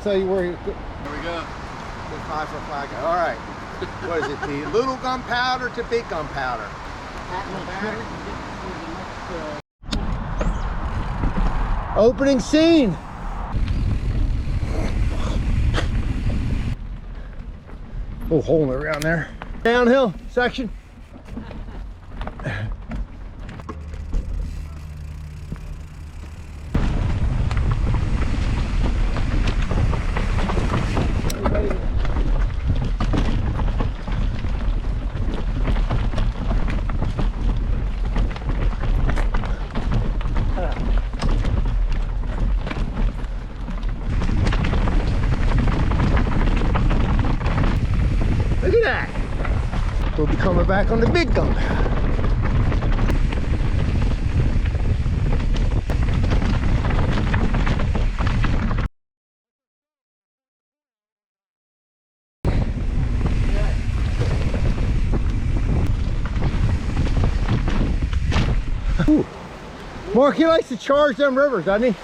tell you where. Here we go. Good 5 for a flag. All right. What is it? The little gunpowder to big gunpowder. Opening scene. Oh, hole around there. Downhill section. Look at that. We'll be coming back on the big gun. Ooh. Mark, he likes to charge them rivers, doesn't he?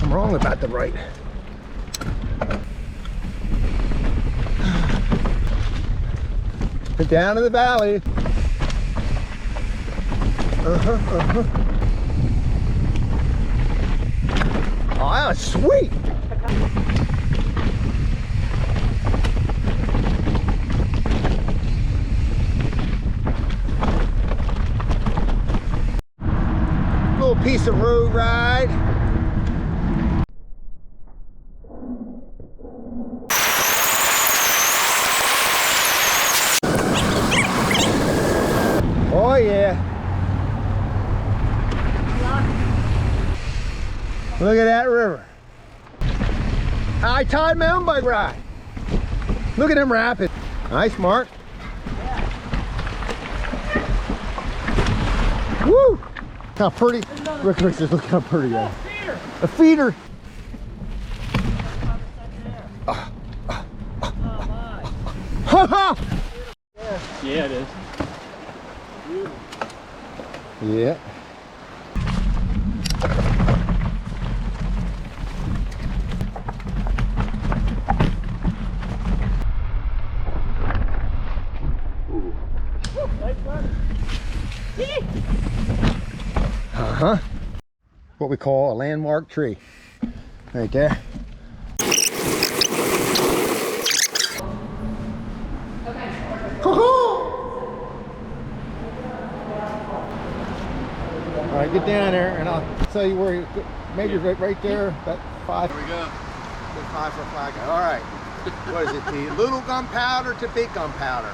I'm wrong about the right. Down in the valley. Oh, that was sweet. Little piece of road ride. Oh yeah. Look at that river. High tide mountain bike ride. Look at them rapids. Nice, Mark. Yeah. Woo! How pretty. Rick says, look how pretty that is. A feeder. Ha ha! Yeah, it is. Yeah. Uh-huh. What we call a landmark tree. Right there. All right, get down there and I'll tell you where, maybe right there, about 5. Here we go. Good 5 for a flag. All right. What is it? The little gunpowder to big gunpowder.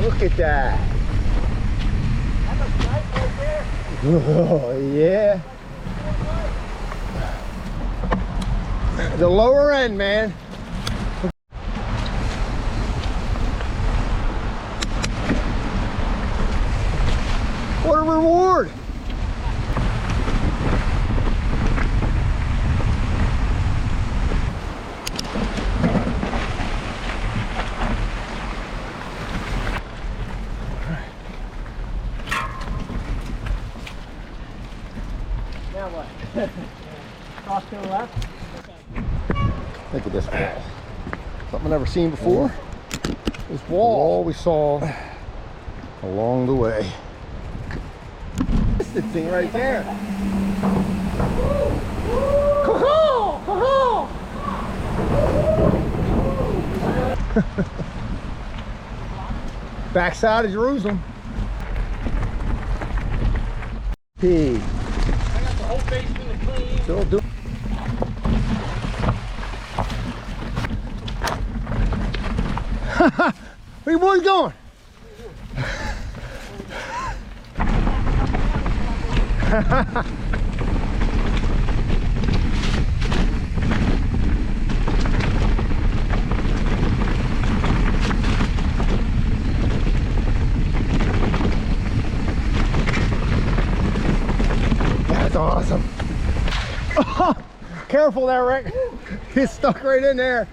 Look at that. That's a sight right there. Oh, yeah. The lower end, man. What a reward. Now what? Cross to the left? Look at this wall. Something I've never seen before. This wall we saw along the way. This thing right there. Caw-caw! Caw-caw! Backside of Jerusalem. Pig. I got the whole basement clean. Still do. Where you boys going? careful there, Rick. He's stuck right in there.